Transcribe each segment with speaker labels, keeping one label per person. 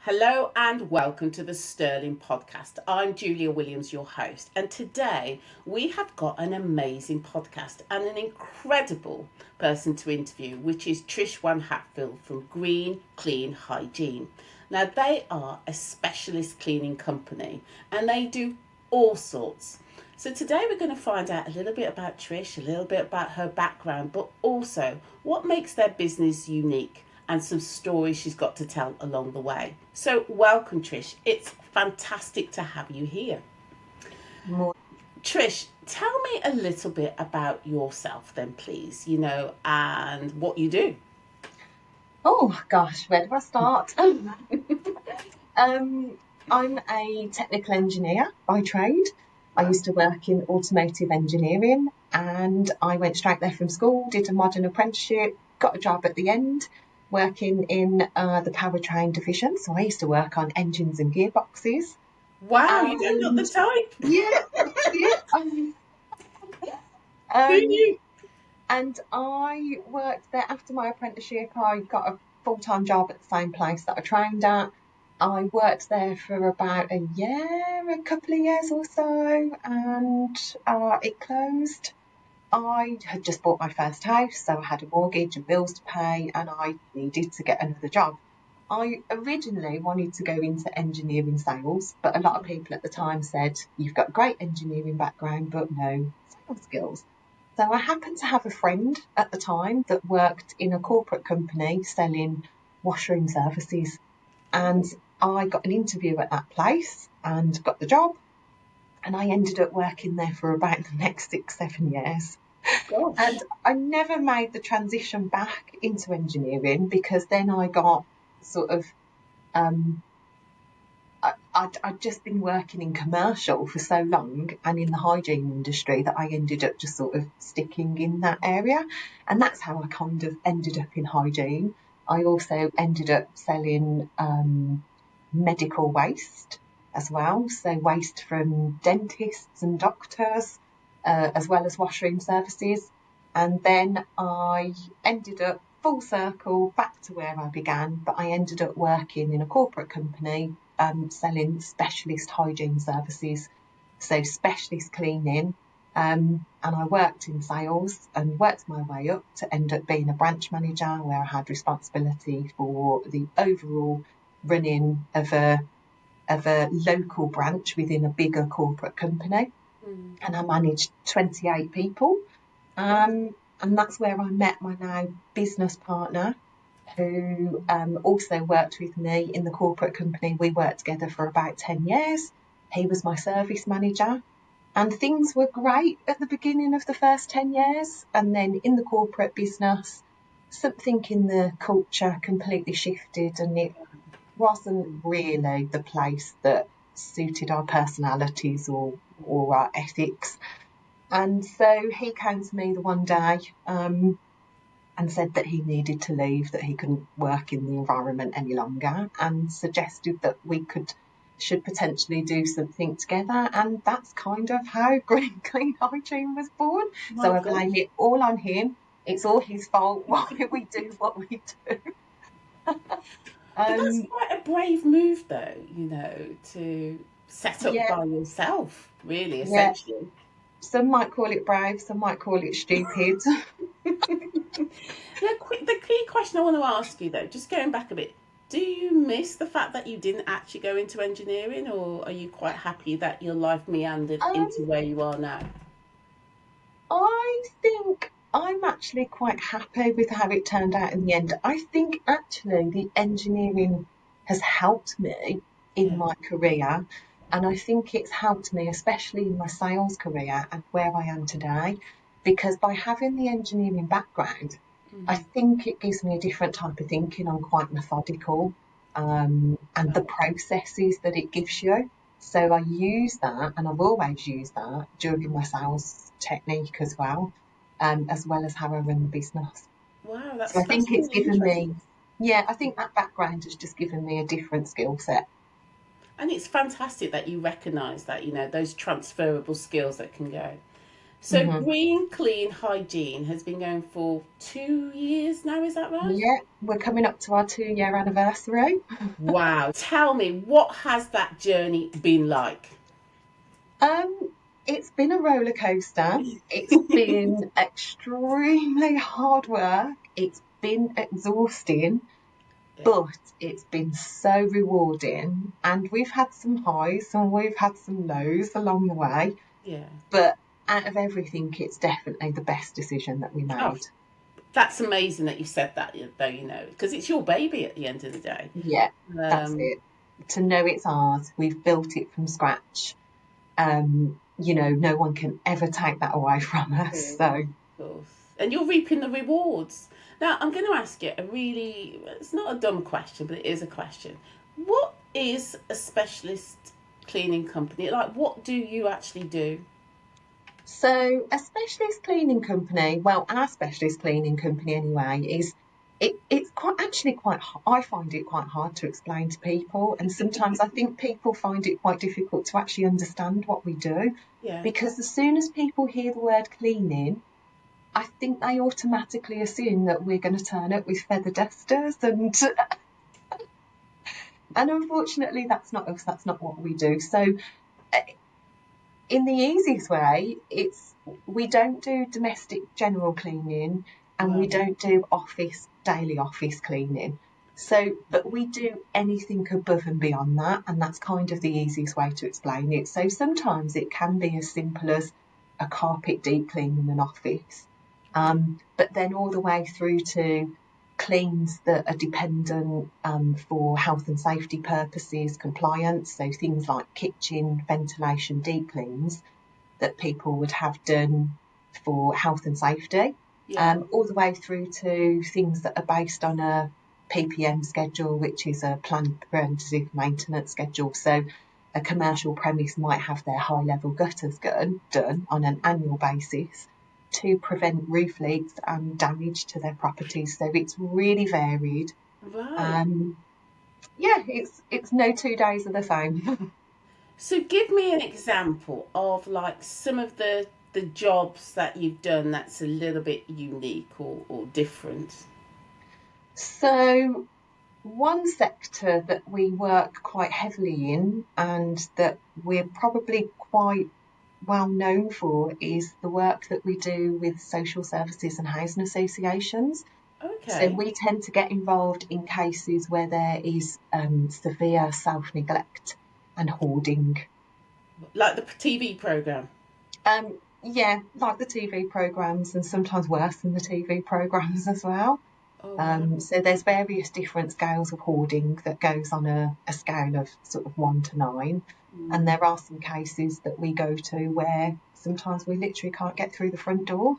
Speaker 1: Hello and welcome to the Sterling Podcast. I'm Julia Williams, your host, and today we have got an amazing podcast and an incredible person to interview, which is Trish Whan-Hatfield from Green Clean Hygiene. Now, they are a specialist cleaning company and they do all sorts. So today we're going to find out a little bit about Trish, a little bit about her background, but also what makes their business unique and some stories she's got to tell along the way. So welcome, Trish. It's fantastic to have you here.
Speaker 2: More.
Speaker 1: Trish, tell me a little bit about yourself then, please, and what you do.
Speaker 2: Oh gosh, where do I start? I'm a technical engineer by trade. I used to work in automotive engineering and I went straight there from school, did a modern apprenticeship, got a job at the end working in the powertrain division. So I used to work on engines and gearboxes.
Speaker 1: Wow, you don't got
Speaker 2: And
Speaker 1: the type.
Speaker 2: yeah, that's it.
Speaker 1: Who
Speaker 2: Um,
Speaker 1: knew?
Speaker 2: And I worked there after my apprenticeship. I got a full-time job at the same place that I trained at. I worked there for about a year, a couple of years or so, and it closed. I had just bought my first house, so I had a mortgage and bills to pay, and I needed to get another job. I originally wanted to go into engineering sales, but a lot of people at the time said, "You've got a great engineering background, but no sales skills." So I happened to have a friend at the time that worked in a corporate company selling washroom services. And I got an interview at that place and got the job. And I ended up working there for about the next 6, 7 years.
Speaker 1: Gosh.
Speaker 2: And I never made the transition back into engineering because then I got sort of um, I'd just been working in commercial for so long and in the hygiene industry that I ended up just sort of sticking in that area. And that's how I kind of ended up in hygiene. I also ended up selling medical waste as well. So waste from dentists and doctors, as well as washroom services. And then I ended up full circle back to where I began, but I ended up working in a corporate company selling specialist hygiene services, so specialist cleaning. And I worked in sales and worked my way up to end up being a branch manager where I had responsibility for the overall running of a local branch within a bigger corporate company.
Speaker 1: Mm.
Speaker 2: And I managed 28 people. And that's where I met my now business partner, who also worked with me in the corporate company. We worked together for about 10 years. He was my service manager. And things were great at the beginning of the first 10 years. And then in the corporate business, something in the culture completely shifted and it wasn't really the place that suited our personalities or our ethics. And so he came to me the one day and said that he needed to leave, that he couldn't work in the environment any longer, and suggested that we should potentially do something together. And that's kind of how Green Clean Hygiene was born.
Speaker 1: My
Speaker 2: So I
Speaker 1: God.
Speaker 2: blame it all on him. It's all his fault why we do what we do.
Speaker 1: But that's
Speaker 2: Um,
Speaker 1: quite a brave move, though, to set up
Speaker 2: yeah,
Speaker 1: by yourself, really,
Speaker 2: yeah.
Speaker 1: essentially.
Speaker 2: Some might call it brave, some might call it stupid.
Speaker 1: The key question I want to ask you, though, just going back a bit, do you miss the fact that you didn't actually go into engineering, or are you quite happy that your life meandered
Speaker 2: Um,
Speaker 1: into where you are now?
Speaker 2: I think I'm actually quite happy with how it turned out in the end. I think actually the engineering has helped me in
Speaker 1: Yeah.
Speaker 2: my career, and I think it's helped me, especially in my sales career and where I am today, because by having the engineering background, I
Speaker 1: Mm-hmm.
Speaker 2: think it gives me a different type of thinking. I'm quite methodical, and the processes that it gives you. So I use that, and I've always used that during my sales technique as well as how I run the business.
Speaker 1: Wow,
Speaker 2: So I
Speaker 1: that's
Speaker 2: think it's
Speaker 1: really
Speaker 2: given
Speaker 1: interesting.
Speaker 2: me, yeah, I think that background has just given me a different skill set.
Speaker 1: And it's fantastic that you recognise that, those transferable skills that can go. So
Speaker 2: Hmm.
Speaker 1: Green Clean Hygiene has been going for 2 years now, is that right?
Speaker 2: Yeah, we're coming up to our 2 year anniversary.
Speaker 1: Wow. Tell me, what has that journey been like?
Speaker 2: Um, it's been a roller coaster. It's been extremely hard work. It's been exhausting,
Speaker 1: Yeah.
Speaker 2: but it's been so rewarding. And we've had some highs and we've had some lows along the way.
Speaker 1: Yeah.
Speaker 2: But out of everything, it's definitely the best decision that we
Speaker 1: Oh,
Speaker 2: made.
Speaker 1: that's amazing that you said that, though, because it's your baby at the end of the day.
Speaker 2: Yeah, that's
Speaker 1: Um,
Speaker 2: it. To know it's ours, we've built it from scratch. No one can ever take that away from us.
Speaker 1: Cool.
Speaker 2: So,
Speaker 1: Of course. And you're reaping the rewards. Now, I'm going to ask you a really, it's not a dumb question, but it is a question. What is a specialist cleaning company? Like, what do you actually do?
Speaker 2: so a specialist cleaning company, well, our specialist cleaning company anyway, it's quite actually quite. I find it quite hard to explain to people, and sometimes I think people find it quite difficult to actually understand what we do,
Speaker 1: Yeah.
Speaker 2: because as soon as people hear the word cleaning, I think they automatically assume that we're going to turn up with feather dusters and unfortunately that's not us, that's not what we do. So uh, in the easiest way, it's we don't do domestic general cleaning and we
Speaker 1: Right.
Speaker 2: don't do daily office cleaning. So, but we do anything above and beyond that, and that's kind of the easiest way to explain it. So sometimes it can be as simple as a carpet deep clean in an office,
Speaker 1: Yeah.
Speaker 2: but then all the way through to cleans that are dependent for health and safety purposes, compliance, so things like kitchen ventilation deep cleans that people would have done for health and safety,
Speaker 1: Yeah.
Speaker 2: all the way through to things that are based on a PPM schedule, which is a planned preventative maintenance schedule. So a commercial premise might have their high level gutters done on an annual basis to prevent roof leaks and damage to their properties. So it's really varied.
Speaker 1: Right.
Speaker 2: Um, yeah, it's no 2 days are the same.
Speaker 1: So give me an example of like some of the jobs that you've done that's a little bit unique or different.
Speaker 2: So one sector that we work quite heavily in and that we're probably quite well known for is the work that we do with social services and housing associations. So
Speaker 1: Okay.
Speaker 2: we tend to get involved in cases where there is severe self-neglect and hoarding.
Speaker 1: Like the TV program.
Speaker 2: Yeah, like the TV programs and sometimes worse than the TV programs as well.
Speaker 1: Oh wow.
Speaker 2: So there's various different scales of hoarding that goes on a scale of sort of 1 to 9. And
Speaker 1: Mm.
Speaker 2: there are some cases that we go to where sometimes we literally can't get through the front door.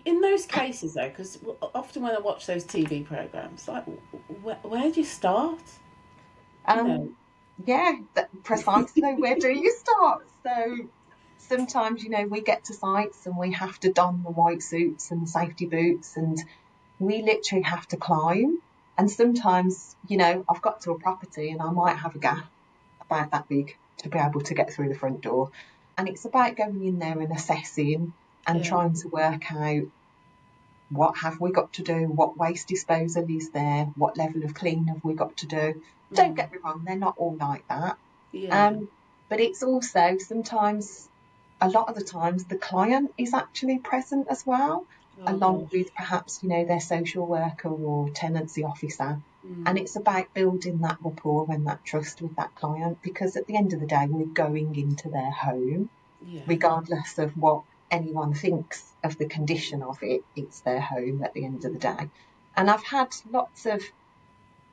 Speaker 1: In those cases though, because often when I watch those TV programs, like where do you start? You know.
Speaker 2: Um, yeah, precisely. Where do you start? So sometimes, we get to sites and we have to don the white suits and the safety boots and we literally have to climb. And sometimes, I've got to a property and I might have a gap about that big to be able to get through the front door. And it's about going in there and assessing and
Speaker 1: Yeah.
Speaker 2: trying to work out what have we got to do, what waste disposal is there, what level of clean have we got to do. Don't
Speaker 1: Mm.
Speaker 2: get me wrong, they're not all like that.
Speaker 1: Yeah.
Speaker 2: Um, but it's also sometimes, a lot of the times, the client is actually present as well,
Speaker 1: Oh
Speaker 2: along
Speaker 1: gosh.
Speaker 2: with perhaps, their social worker or tenancy officer. And
Speaker 1: Mm.
Speaker 2: it's about building that rapport and that trust with that client because at the end of the day, we're going into their home,
Speaker 1: Yeah.
Speaker 2: regardless of what anyone thinks of the condition of it, it's their home at the end of the day. And I've had lots of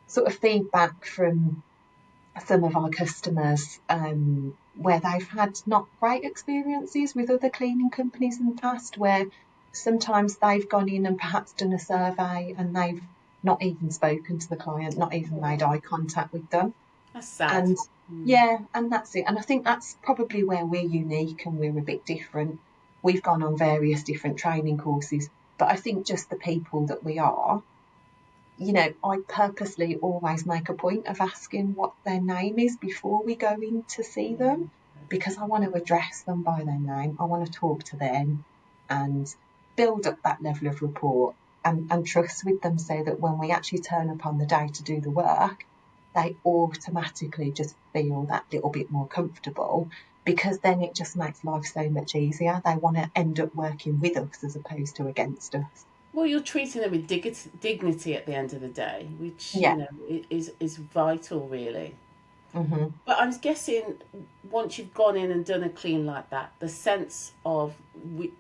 Speaker 2: sort of feedback from some of our customers where they've had not great experiences with other cleaning companies in the past, where sometimes they've gone in and perhaps done a survey and they've not even spoken to the client, not even made
Speaker 1: Oh,
Speaker 2: eye contact with them.
Speaker 1: that's sad.
Speaker 2: And
Speaker 1: Mm.
Speaker 2: yeah, and that's it. And I think that's probably where we're unique and we're a bit different. We've gone on various different training courses, but I think just the people that we are, I purposely always make a point of asking what their name is before we go in to see
Speaker 1: Yeah.
Speaker 2: them. because I want to address them by their name. I want to talk to them and build up that level of rapport and trust with them, so that when we actually turn up on the day to do the work, they automatically just feel that little bit more comfortable, because then it just makes life so much easier. They want to end up working with us as opposed to against us.
Speaker 1: Well, you're treating them with dignity at the end of the day, which,
Speaker 2: Yeah.
Speaker 1: is vital, really.
Speaker 2: Hmm.
Speaker 1: But I'm guessing once you've gone in and done a clean like that, the sense of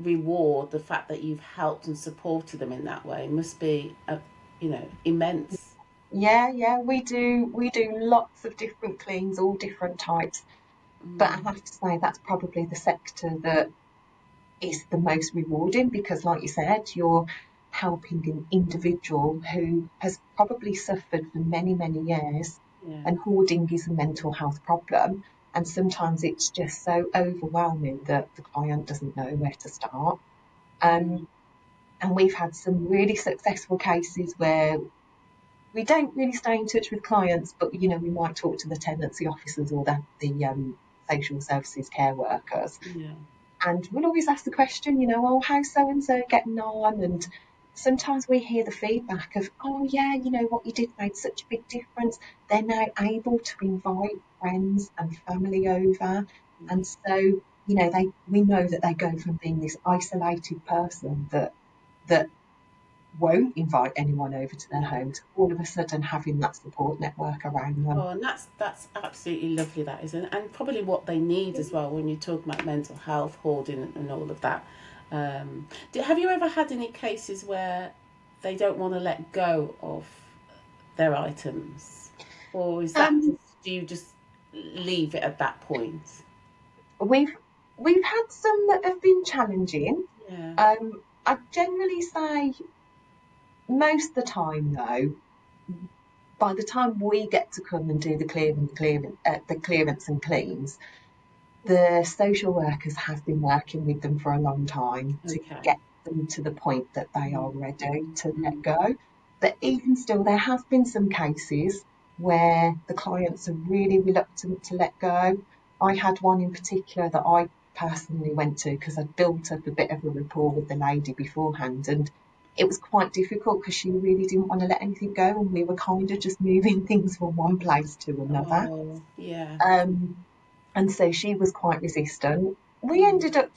Speaker 1: reward, the fact that you've helped and supported them in that way, must be, immense.
Speaker 2: Yeah, we do lots of different cleans, all different types. But I
Speaker 1: Mm,
Speaker 2: have to say that's probably the sector that is the most rewarding, because, like you said, you're helping an individual who has probably suffered for many, many years.
Speaker 1: yeah.
Speaker 2: And hoarding is a mental health problem. And sometimes it's just so overwhelming that the client doesn't know where to start.
Speaker 1: Mm,
Speaker 2: Um, and we've had some really successful cases where we don't really stay in touch with clients, but we might talk to the tenancy officers or the social services care workers,
Speaker 1: yeah.
Speaker 2: and we'll always ask the question, oh, how's so and so getting on? And sometimes we hear the feedback of, oh yeah, what you did made such a big difference. They're now able to invite friends and family over, and so we know that they go from being this isolated person that won't invite anyone over to their
Speaker 1: No.
Speaker 2: home to all of a sudden having that support network around them.
Speaker 1: Oh, and that's absolutely lovely, that is, and probably what they need as well when you're talking about mental health, hoarding, and all of that. Have you ever had any cases where they don't want to let go of their items, or is that
Speaker 2: Um,
Speaker 1: do you just leave it at that point?
Speaker 2: we've we've had some that have been challenging.
Speaker 1: Yeah.
Speaker 2: I generally say most of the time, though, by the time we get to come and do the clearance and cleans, the social workers have been working with them for a long time to
Speaker 1: Okay.
Speaker 2: get them to the point that they are
Speaker 1: Mm,
Speaker 2: ready to let
Speaker 1: mm,
Speaker 2: go. But even still, there have been some cases where the clients are really reluctant to let go. I had one in particular that I personally went to because I'd built up a bit of a rapport with the lady beforehand, and it was quite difficult because she really didn't want to let anything go, and we were kind of just moving things from one place to another.
Speaker 1: oh, yeah.
Speaker 2: Um, and so she was quite resistant. We
Speaker 1: Mm,
Speaker 2: ended up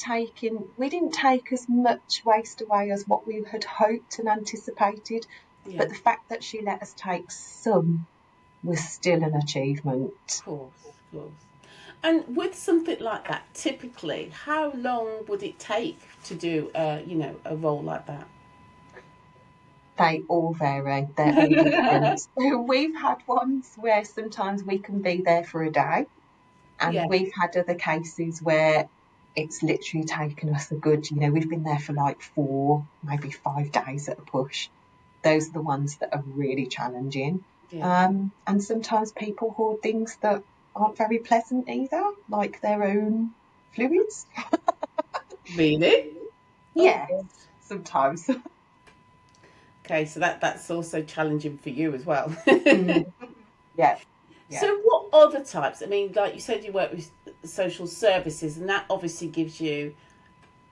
Speaker 2: we didn't take as much waste away as what we had hoped and anticipated,
Speaker 1: yeah.
Speaker 2: but the fact that she let us take some was still an achievement.
Speaker 1: Of course, of course. And with something like that, typically, how long would it take to do, a role like that?
Speaker 2: They all vary, they're all different. We've had ones where sometimes we can be there for a day, and
Speaker 1: Yeah.
Speaker 2: we've had other cases where it's literally taken us a good, we've been there for like 4, maybe 5 days at a push. Those are the ones that are really challenging.
Speaker 1: Yeah.
Speaker 2: And sometimes people hoard things that aren't very pleasant either, like their own fluids.
Speaker 1: Really? Oh
Speaker 2: Yeah,
Speaker 1: God.
Speaker 2: sometimes.
Speaker 1: Okay, so that's also challenging for you as well.
Speaker 2: Mm, yeah, yeah.
Speaker 1: So, what other types? I mean, like you said, you work with social services, and that obviously gives you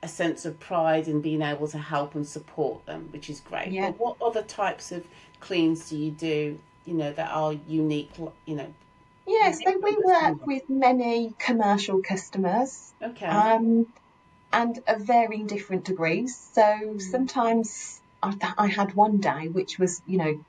Speaker 1: a sense of pride in being able to help and support them, which is great.
Speaker 2: Yeah.
Speaker 1: But what other types of cleans do you do? That are unique.
Speaker 2: Yes, so we
Speaker 1: Ridiculous.
Speaker 2: work with many commercial customers,
Speaker 1: Okay.
Speaker 2: um, and of varying different degrees. So
Speaker 1: Mm,
Speaker 2: sometimes I had one day which was,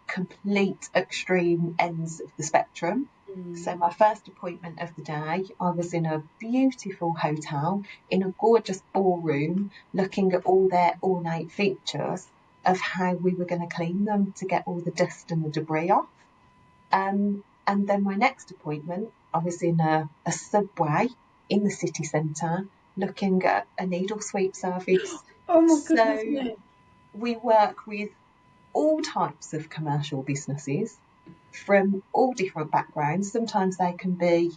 Speaker 2: complete extreme ends of the spectrum.
Speaker 1: mm,
Speaker 2: So my first appointment of the day, I was in a beautiful hotel in a gorgeous ballroom, looking at all their ornate features of how we were going to clean them to get all the dust and the debris off. And then my next appointment, I was in a subway in the city centre looking at a needle sweep service.
Speaker 1: oh my goodness
Speaker 2: So
Speaker 1: me.
Speaker 2: we work with all types of commercial businesses from all different backgrounds. Sometimes they can be,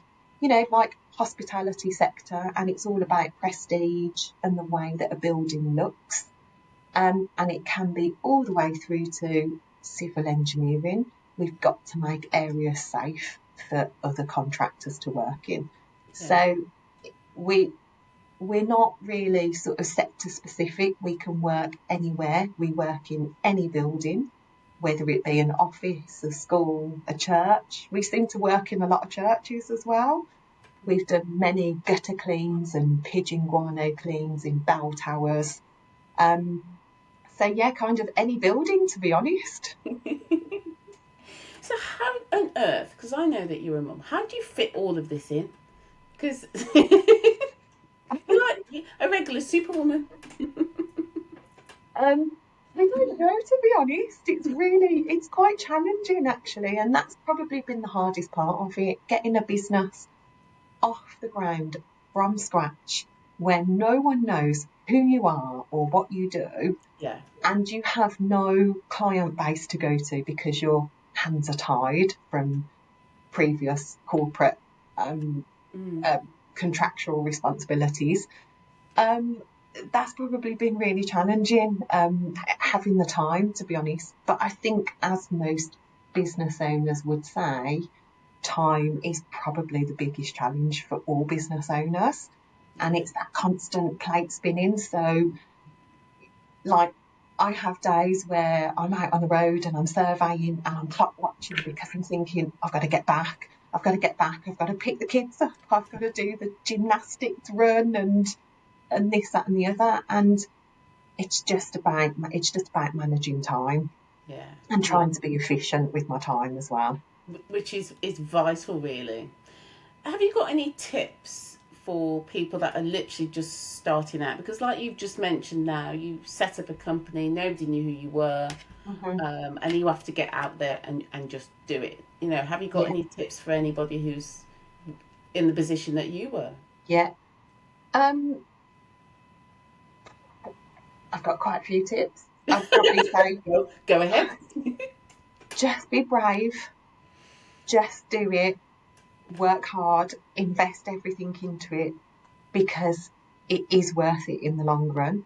Speaker 2: like hospitality sector, and it's all about prestige and the way that a building looks. And it can be all the way through to civil engineering. We've got to make areas safe for other contractors to work in.
Speaker 1: Yeah.
Speaker 2: So we're not really sort of sector specific. We can work anywhere. We work in any building, whether it be an office, a school, a church. We seem to work in a lot of churches as well. We've done many gutter cleans and pigeon guano cleans in bell towers. So yeah, kind of any building, to be honest.
Speaker 1: So how on earth? Because I know that you're a mum. How do you fit all of this in? Because you're like a regular superwoman.
Speaker 2: I don't know, to be honest. It's quite challenging actually, and that's probably been the hardest part of it, getting a business off the ground from scratch when no one knows who you are or what you do,
Speaker 1: Yeah.
Speaker 2: and you have no client base to go to because your hands are tied from previous corporate contractual responsibilities. That's probably been really challenging, having the time, to be honest. But I think, as most business owners would say, time is probably the biggest challenge for all business owners. And it's that constant plate spinning. So, like, I have days where I'm out on the road and I'm surveying and I'm clock watching because I'm thinking, I've got to get back. I've got to get back. I've got to pick the kids up. I've got to do the gymnastics run and this, that, and the other. And it's just about managing time
Speaker 1: Yeah.
Speaker 2: and trying to be efficient with my time as well.
Speaker 1: Which is vital, really. Have you got any tips for people that are literally just starting out? Because, like you've just mentioned, now you set up a company, nobody knew who you were, and you have to get out there and just do it. You know, have you got
Speaker 2: Yeah,
Speaker 1: any tips for anybody who's in the position that you were?
Speaker 2: yeah. I've got quite a few tips. I'd probably say
Speaker 1: Go ahead.
Speaker 2: just be brave, just do it, work hard, invest everything into it because it is worth it in the long run.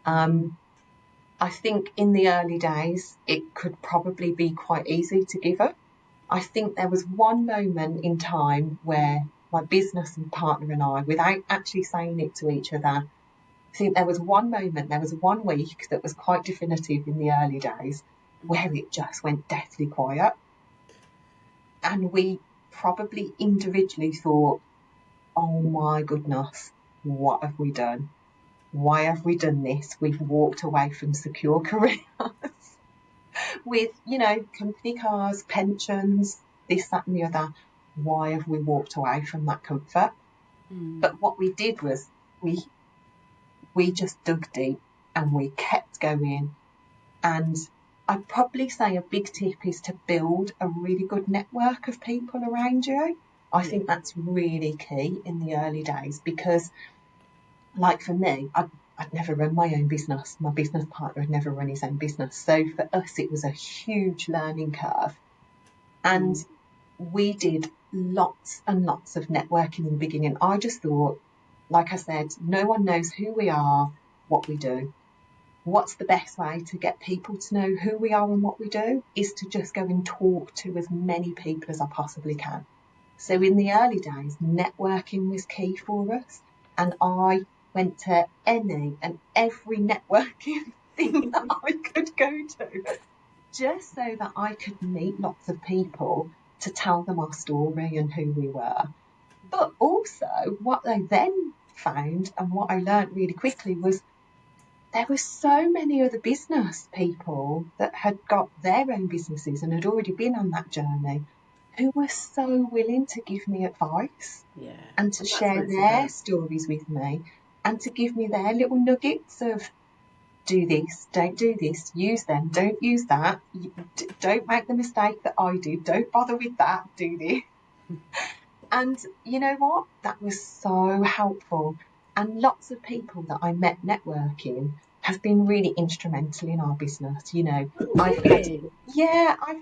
Speaker 2: I think in the early days, it could probably be quite easy to give up. I think there was one moment in time where my business and partner and I, without actually saying it to each other, I think there was one moment, there was 1 week that was quite definitive in the early days where it just went deathly quiet. And we probably individually thought, oh my goodness, what have we done? Why have we done this? We've walked away from secure careers with, company cars, pensions, this, that, and the other. Why have we walked away from that comfort? But what we did was we just dug deep and we kept going. And I'd probably say a big tip is to build a really good network of people around you. I think that's really key in the early days because, like for me, I'd never run my own business. My business partner had never run his own business. So for us, it was a huge learning curve. And we did lots and lots of networking in the beginning. I just thought, like I said, no one knows who we are, what we do. What's the best way to get people to know who we are and what we do is to just go and talk to as many people as I possibly can. So in the early days, networking was key for us. And I went to any and every networking thing that I could go to just so that I could meet lots of people to tell them our story and who we were. But also what I then found and what I learned really quickly was there were so many other business people that had got their own businesses and had already been on that journey who were so willing to give me advice and to share their stories with me and to give me their little nuggets of do this, don't do this, use them, don't use that, don't make the mistake that I did, don't bother with that, do this. And you know what? That was so helpful. And lots of people that I met networking have been really instrumental in our business. I've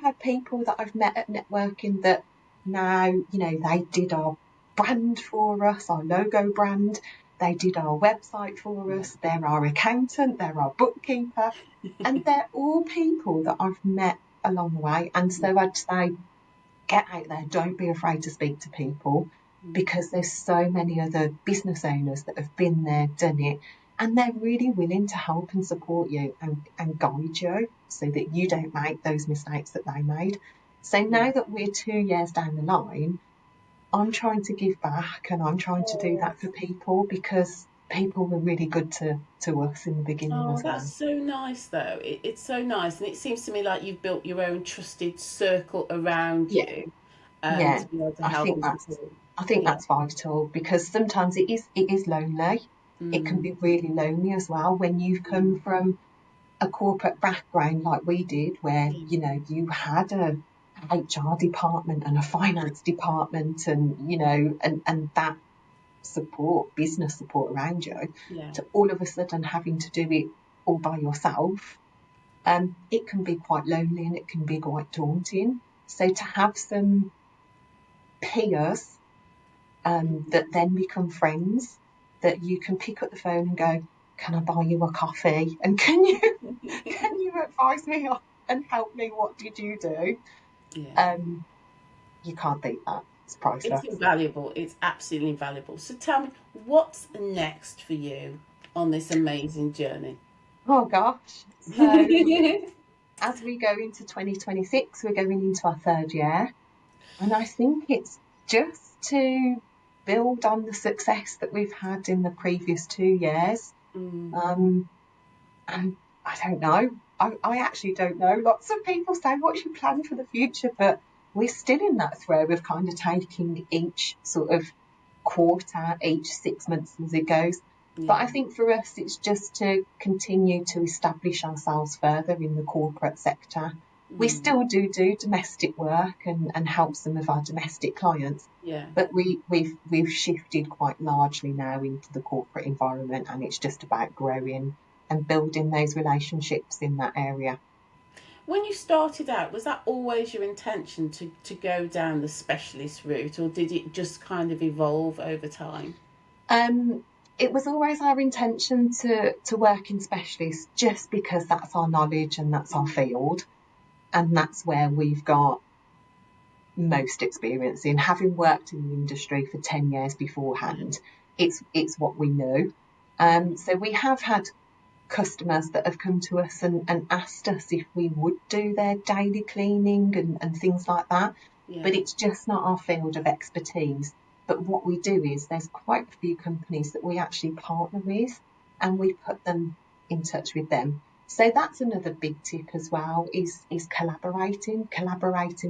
Speaker 2: had people that I've met at networking that now, they did our brand for us, our logo brand. They did our website for us. They're our accountant. They're our bookkeeper. And they're all people that I've met along the way. And so I'd say, get out there. Don't be afraid to speak to people. because there's so many other business owners that have been there, done it, and they're really willing to help and support you and guide you so that you don't make those mistakes that they made. So now that we're 2 years down the line, I'm trying to give back, and I'm trying to do that for people because people were really good to us in the beginning
Speaker 1: Oh,
Speaker 2: as
Speaker 1: that's
Speaker 2: well.
Speaker 1: so nice, though. It's so nice, and it seems to me like you've built your own trusted circle around
Speaker 2: Yeah,
Speaker 1: you,
Speaker 2: yeah.
Speaker 1: to be able to
Speaker 2: I
Speaker 1: help
Speaker 2: think
Speaker 1: and
Speaker 2: that's
Speaker 1: support.
Speaker 2: I think
Speaker 1: Yeah.
Speaker 2: that's vital because sometimes it is lonely. It can
Speaker 1: Mm.
Speaker 2: be really lonely as well when you've come from a corporate background like we did, where
Speaker 1: Yeah.
Speaker 2: you had a HR department and a finance department, and and that support, business support around you,
Speaker 1: Yeah.
Speaker 2: to all of a sudden having to do it all by yourself. It can be quite lonely and it can be quite daunting. So to have some peers that then become friends, that you can pick up the phone and go, "Can I buy you a coffee? And can you advise me on and help me? What did you do?"
Speaker 1: Yeah.
Speaker 2: Um, you can't beat that. It's
Speaker 1: It's
Speaker 2: priceless.
Speaker 1: invaluable. It's absolutely invaluable. So tell me, what's next for you on this amazing journey?
Speaker 2: Oh gosh. So as we go into 2026, we're going into our third year, and I think it's just to build on the success that we've had in the previous 2 years.
Speaker 1: Mm.
Speaker 2: Um, And I don't know. I actually don't know. Lots of people say, "What's your plan for the future?" But we're still in that throw of kind of taking each sort of quarter, each 6 months as it goes. But
Speaker 1: Yeah.
Speaker 2: I think for us, it's just to continue to establish ourselves further in the corporate sector. We
Speaker 1: Mm.
Speaker 2: still do domestic work and help some of our domestic clients,
Speaker 1: Yeah.
Speaker 2: but we've shifted quite largely now into the corporate environment, and it's just about growing and building those relationships in that area.
Speaker 1: When you started out, was that always your intention to go down the specialist route, or did it just kind of evolve over time?
Speaker 2: Um, it was always our intention to work in specialists just because that's our knowledge and that's our field, and that's where we've got most experience in. Having worked in the industry for 10 years
Speaker 1: Yeah.
Speaker 2: beforehand, it's what we know. So we have had customers that have come to us and asked us if we would do their daily cleaning and things like that.
Speaker 1: Yeah.
Speaker 2: But it's just not our field of expertise. But what we do is there's quite a few companies that we actually partner with, and we put them in touch with them. So that's another big tip as well, is collaborating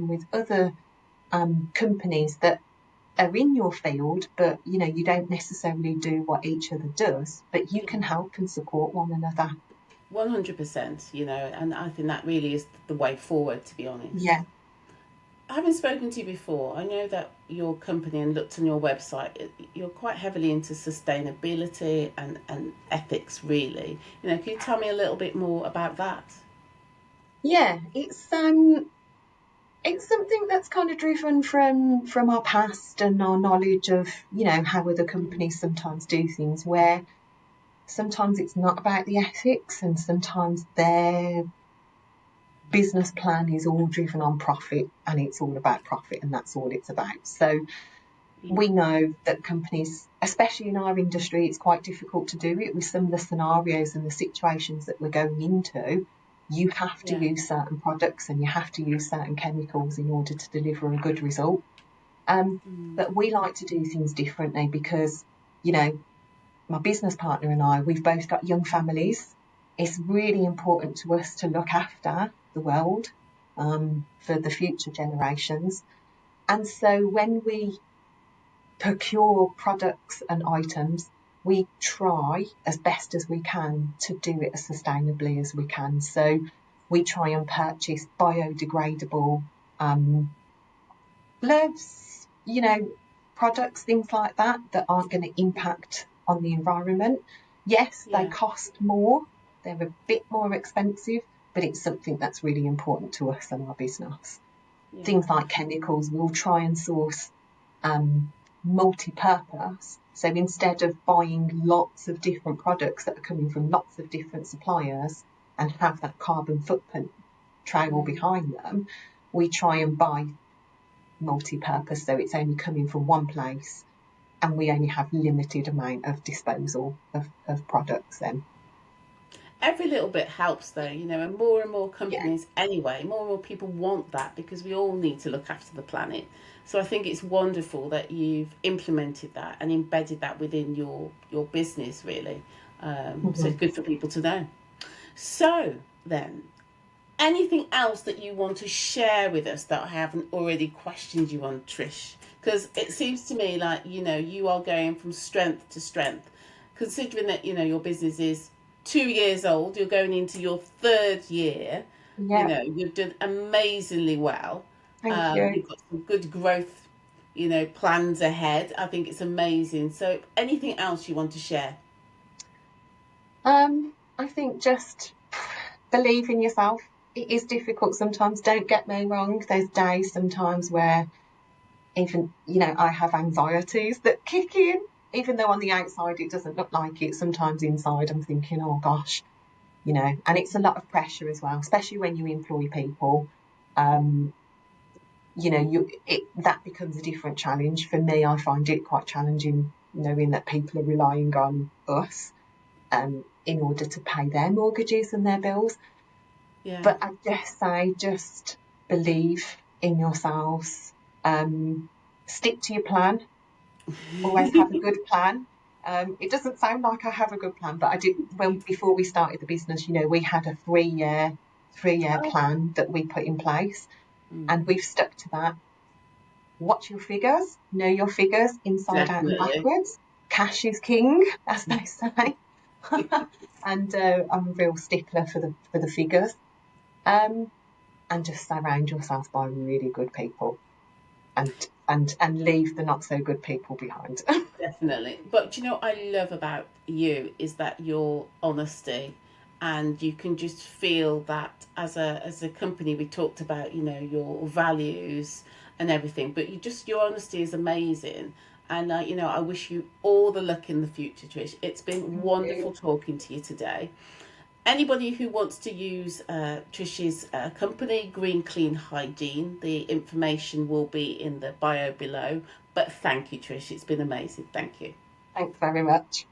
Speaker 2: with other companies that are in your field, but you don't necessarily do what each other does, but you
Speaker 1: Yeah.
Speaker 2: can help and support one another.
Speaker 1: 100%, and I think that really is the way forward, to be honest.
Speaker 2: Yeah,
Speaker 1: Having spoken to you before, I know that your company, and looked on your website, you're quite heavily into sustainability and ethics, really. Can you tell me a little bit more about that?
Speaker 2: yeah, it's something that's kind of driven from our past and our knowledge of how other
Speaker 1: Mm.
Speaker 2: companies sometimes do things, where sometimes it's not about the ethics, and sometimes their business plan is all driven on profit, and it's all about profit, and that's all it's about. So
Speaker 1: Yeah.
Speaker 2: we know that companies, especially in our industry, it's quite difficult to do it with some of the scenarios and the situations that we're going into. You have to
Speaker 1: Yeah.
Speaker 2: use certain products and you have to use certain chemicals in order to deliver a good result.
Speaker 1: Mm.
Speaker 2: But we like to do things differently because, you know, my business partner and I, we've both got young families. It's really important to us to look after the world for the future generations. And so when we procure products and items, we try as best as we can to do it as sustainably as we can. So we try and purchase biodegradable gloves, products, things like that, that aren't going to impact on the environment. Yes, they
Speaker 1: Yeah.
Speaker 2: cost more, they're a bit more expensive, but it's something that's really important to us and our business.
Speaker 1: Yeah.
Speaker 2: Things like chemicals, we'll try and source um, multi-purpose. So instead of buying lots of different products that are coming from lots of different suppliers and have that carbon footprint trail
Speaker 1: Mm.
Speaker 2: behind them, we try and buy multi-purpose, so it's only coming from one place, and we only have limited amount of disposal of products then.
Speaker 1: Every little bit helps though, and more
Speaker 2: Yeah,
Speaker 1: companies anyway, more and more people want that because we all need to look after the planet. So I think it's wonderful that you've implemented that and embedded that within your business really. So it's good for people to know. So then, anything else that you want to share with us that I haven't already questioned you on, Trish? Because it seems to me like, you are going from strength to strength. Considering that, your business is 2 years old, you're going into your third year,
Speaker 2: yeah,
Speaker 1: you've done amazingly well.
Speaker 2: thank you.
Speaker 1: You've got some good growth, plans ahead. I think it's amazing. So anything else you want to share?
Speaker 2: I think just believe in yourself. It is difficult sometimes, don't get me wrong. There's days sometimes where even, I have anxieties that kick in, even though on the outside it doesn't look like it. Sometimes inside I'm thinking, oh gosh, and it's a lot of pressure as well, especially when you employ people. Um, that becomes a different challenge. For me, I find it quite challenging knowing that people are relying on us in order to pay their mortgages and their bills.
Speaker 1: Yeah.
Speaker 2: But I just say, just believe in yourselves. Stick to your plan. Always have a good plan. It doesn't sound like I have a good plan, but I did. When before we started the business, we had a three year
Speaker 1: Oh,
Speaker 2: plan that we put in place,
Speaker 1: mm,
Speaker 2: and we've stuck to that. Watch your figures, know your figures inside out and
Speaker 1: definitely.
Speaker 2: backwards. Cash is king, as they say. And I'm a real stickler for the figures. Um, and just surround yourself by really good people, and leave the not so good people behind.
Speaker 1: Definitely. But what I love about you is that your honesty, and you can just feel that as a company we talked about, your values and everything, but your honesty is amazing. And I wish you all the luck in the future, Trish. It's been
Speaker 2: Thank
Speaker 1: wonderful
Speaker 2: you.
Speaker 1: talking to you today. Anybody who wants to use Trish's company, Green Clean Hygiene, the information will be in the bio below. But thank you, Trish. It's been amazing. Thank you.
Speaker 2: Thanks very much.